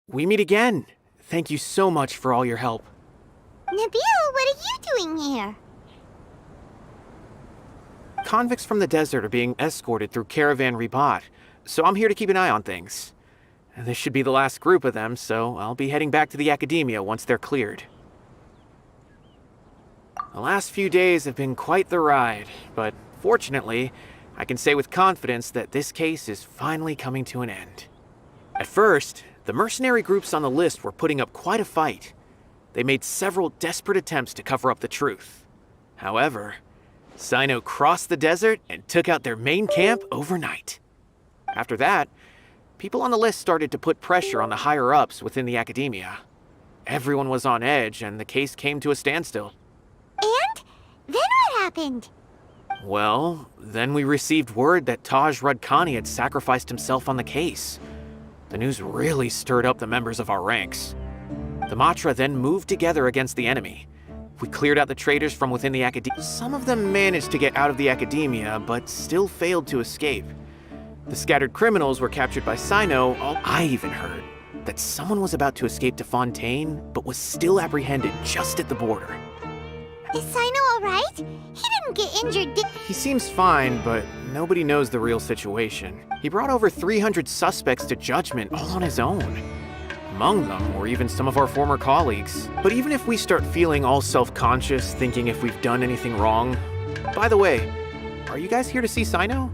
We meet again. Thank you so much for all your help. Nabil, what are you doing here? Convicts from the desert are being escorted through Caravan Ribat, so I'm here to keep an eye on things. This should be the last group of them, so I'll be heading back to the Academia once they're cleared. The last few days have been quite the ride, but fortunately, I can say with confidence that this case is finally coming to an end. At first, the mercenary groups on the list were putting up quite a fight. They made several desperate attempts to cover up the truth. However, Sino crossed the desert and took out their main camp overnight. After that, people on the list started to put pressure on the higher-ups within the Academia. Everyone was on edge, and the case came to a standstill. And? Then what happened? Well, then we received word that Taj Rudkani had sacrificed himself on the case. The news really stirred up the members of our ranks. The Matra then moved together against the enemy. We cleared out the traitors from within the Academia. Some of them managed to get out of the Academia, but still failed to escape. The scattered criminals were captured by Sino. I even heard that someone was about to escape to Fontaine, but was still apprehended just at the border. Is Sino alright? He didn't get injured, did He seems fine, but nobody knows the real situation. He brought over 300 suspects to judgment all on his own. Among them were even some of our former colleagues. But even if we start feeling all self-conscious, thinking if we've done anything wrong... By the way, are you guys here to see Sino?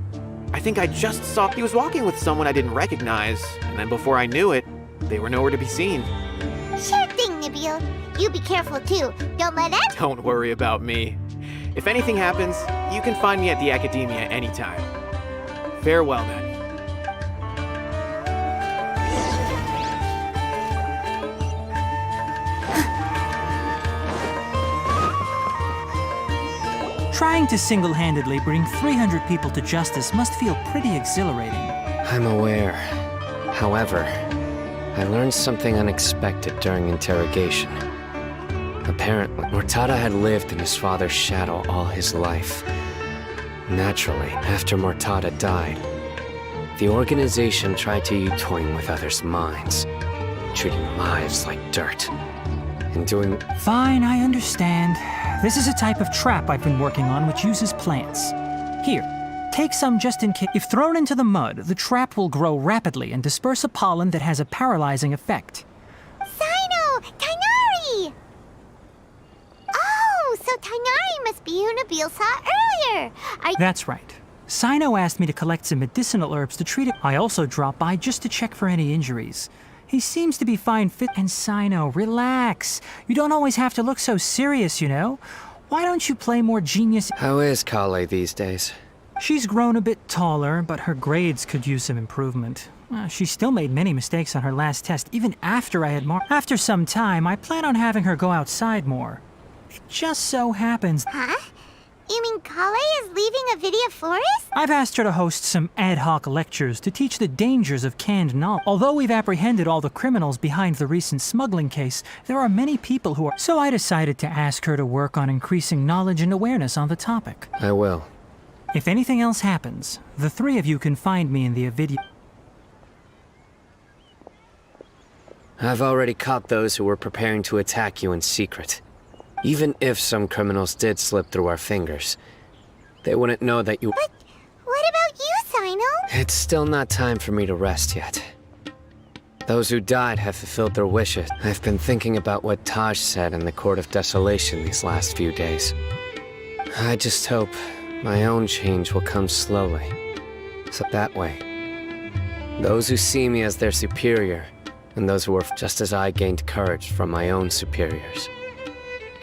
I think I just saw he was walking with someone I didn't recognize, and then before I knew it, they were nowhere to be seen. Sure thing, Nabil. You be careful too. Don't let that. Don't worry about me. If anything happens, you can find me at the Academia anytime. Farewell then. Trying to single-handedly bring 300 people to justice must feel pretty exhilarating. I'm aware. However, I learned something unexpected during interrogation. Apparently, Mortada had lived in his father's shadow all his life. Naturally, after Mortada died, the organization tried to toying with others' minds, treating lives like dirt, and doing... Fine, I understand. This is a type of trap I've been working on which uses plants. Here, take some just in case. If thrown into the mud, the trap will grow rapidly and disperse a pollen that has a paralyzing effect. Sino! Tainari! Oh, so Tainari must be who Nabil saw earlier. That's right. Sino asked me to collect some medicinal herbs to treat it. I also dropped by just to check for any injuries. He seems to be fine fit. And Sino, relax. You don't always have to look so serious, you know? Why don't you play more genius? How is Kale these days? She's grown a bit taller, but her grades could use some improvement. She still made many mistakes on her last test, even after I had marked. After some time, I plan on having her go outside more. It just so happens... Huh? You mean Kale is leaving Avidia Forest? I've asked her to host some ad hoc lectures to teach the dangers of canned knowledge. Although we've apprehended all the criminals behind the recent smuggling case, there are many people who are... So I decided to ask her to work on increasing knowledge and awareness on the topic. I will. If anything else happens, the three of you can find me in the Avidia... I've already caught those who were preparing to attack you in secret. Even if some criminals did slip through our fingers, they wouldn't know that you... But what about you, Sino? It's still not time for me to rest yet. Those who died have fulfilled their wishes. I've been thinking about what Taj said in the Court of Desolation these last few days. I just hope my own change will come slowly. So that way, those who see me as their superior, and those who are just as I gained courage from my own superiors.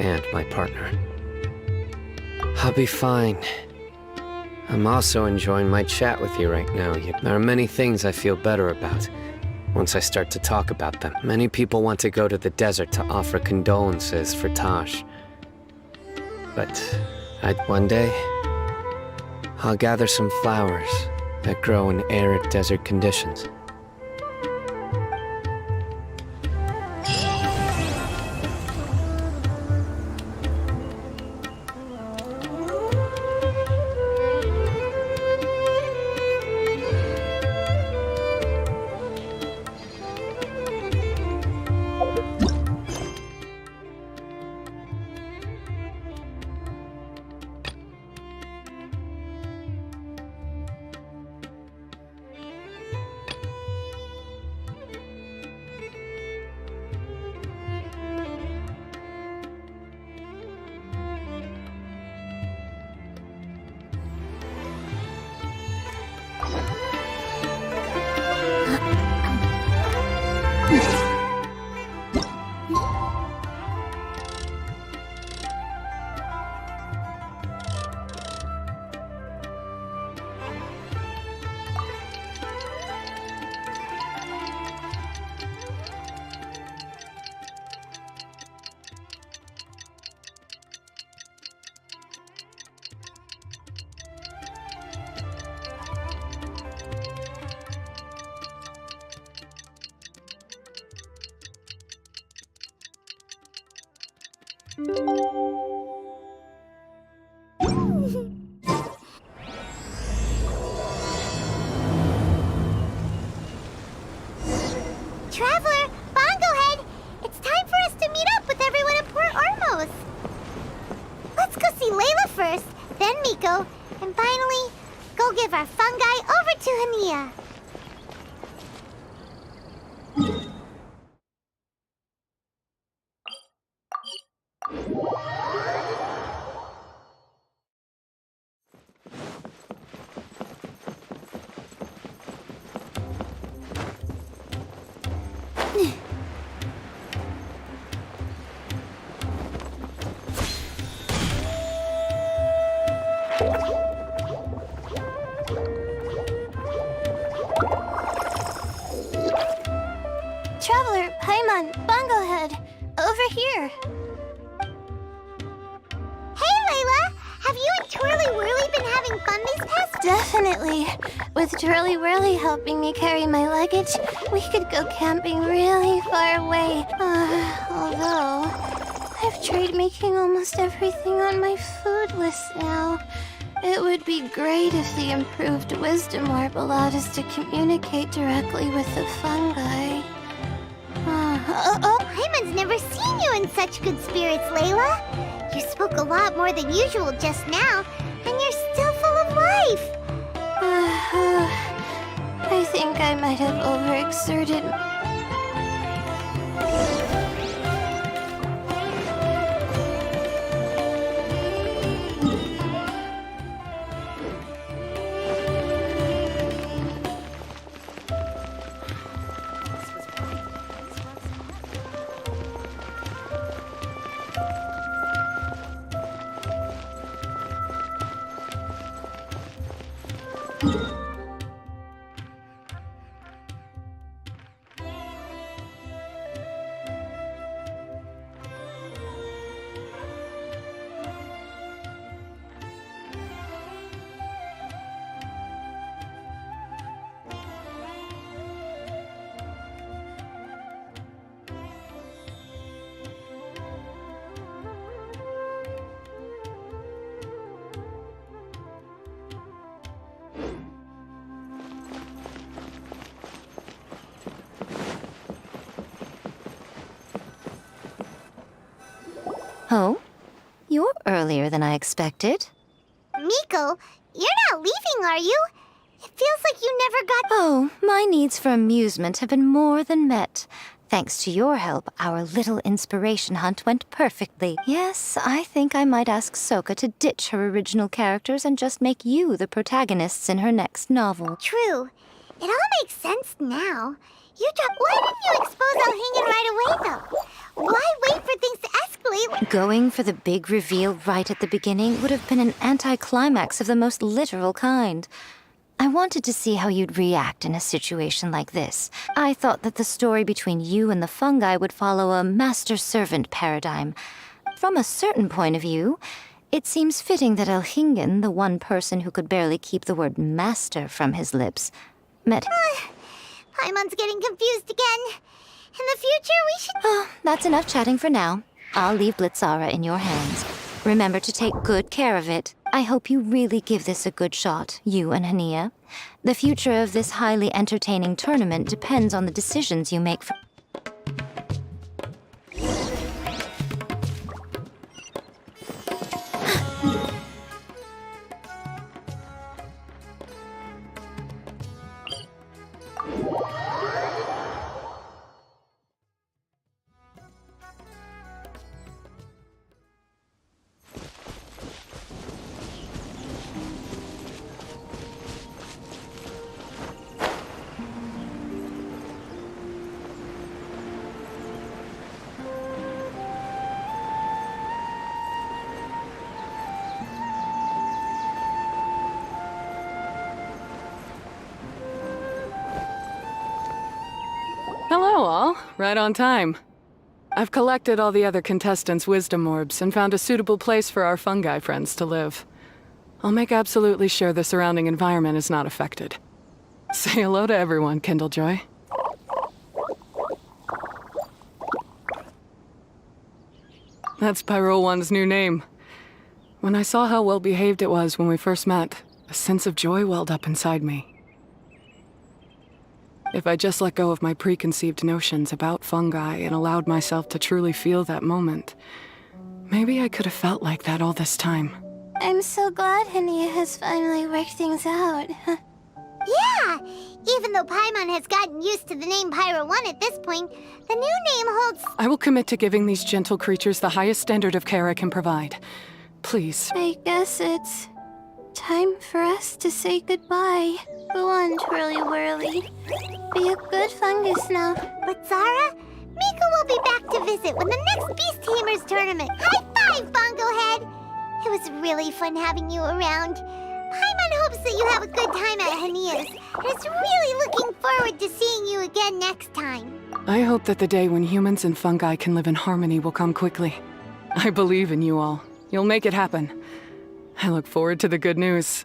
And my partner. I'll be fine. I'm also enjoying my chat with you right now. There are many things I feel better about once I start to talk about them. Many people want to go to the desert to offer condolences for Taj. But one day, I'll gather some flowers that grow in arid desert conditions. Traveler, Bongohead, it's time for us to meet up with everyone in Port Ormos. Let's go see Layla first, then Miko, and finally, go give our fungi over to Hania. Traveler, Paimon, Bongohead, over here. Hey, Layla! Have you and Twirly Whirly been having fun these past? Definitely. With Twirly Whirly helping me carry my luggage, we could go camping really far away. Although, I've tried making almost everything on my food list now. It would be great if the improved wisdom orb allowed us to communicate directly with the fungi. Paimon's never seen you in such good spirits, Layla. You spoke a lot more than usual just now, and you're still full of life. I think I might have overexerted. Oh? You're earlier than I expected. Miko, you're not leaving, are you? It feels like you never got... Oh, my needs for amusement have been more than met. Thanks to your help, our little inspiration hunt went perfectly. Yes, I think I might ask Soka to ditch her original characters and just make you the protagonists in her next novel. True. It all makes sense now. Why didn't you expose Alhingen right away, though? Why wait for things to escalate? Going for the big reveal right at the beginning would have been an anticlimax of the most literal kind. I wanted to see how you'd react in a situation like this. I thought that the story between you and the fungi would follow a master-servant paradigm. From a certain point of view, it seems fitting that Alhingen, the one person who could barely keep the word master from his lips, met... Paimon's getting confused again. In the future, we should... Oh, that's enough chatting for now. I'll leave Blitzara in your hands. Remember to take good care of it. I hope you really give this a good shot, you and Hania. The future of this highly entertaining tournament depends on the decisions you make for... Hello, all. Right on time. I've collected all the other contestants' wisdom orbs and found a suitable place for our fungi friends to live. I'll make absolutely sure the surrounding environment is not affected. Say hello to everyone, Kindlejoy. That's Pyro One's new name. When I saw how well behaved it was when we first met, a sense of joy welled up inside me. If I just let go of my preconceived notions about fungi and allowed myself to truly feel that moment, maybe I could have felt like that all this time. I'm so glad Hania has finally worked things out. Yeah! Even though Paimon has gotten used to the name Pyro 1 at this point, the new name holds... I will commit to giving these gentle creatures the highest standard of care I can provide. Please. I guess it's time for us to say goodbye. Go on, Twirly Whirly. Be a good fungus now. But Zara, Miko will be back to visit when the next Beast Tamers tournament. High five, Bongo Head! It was really fun having you around. Paimon hopes that you have a good time at Hania's, and is really looking forward to seeing you again next time. I hope that the day when humans and fungi can live in harmony will come quickly. I believe in you all. You'll make it happen. I look forward to the good news.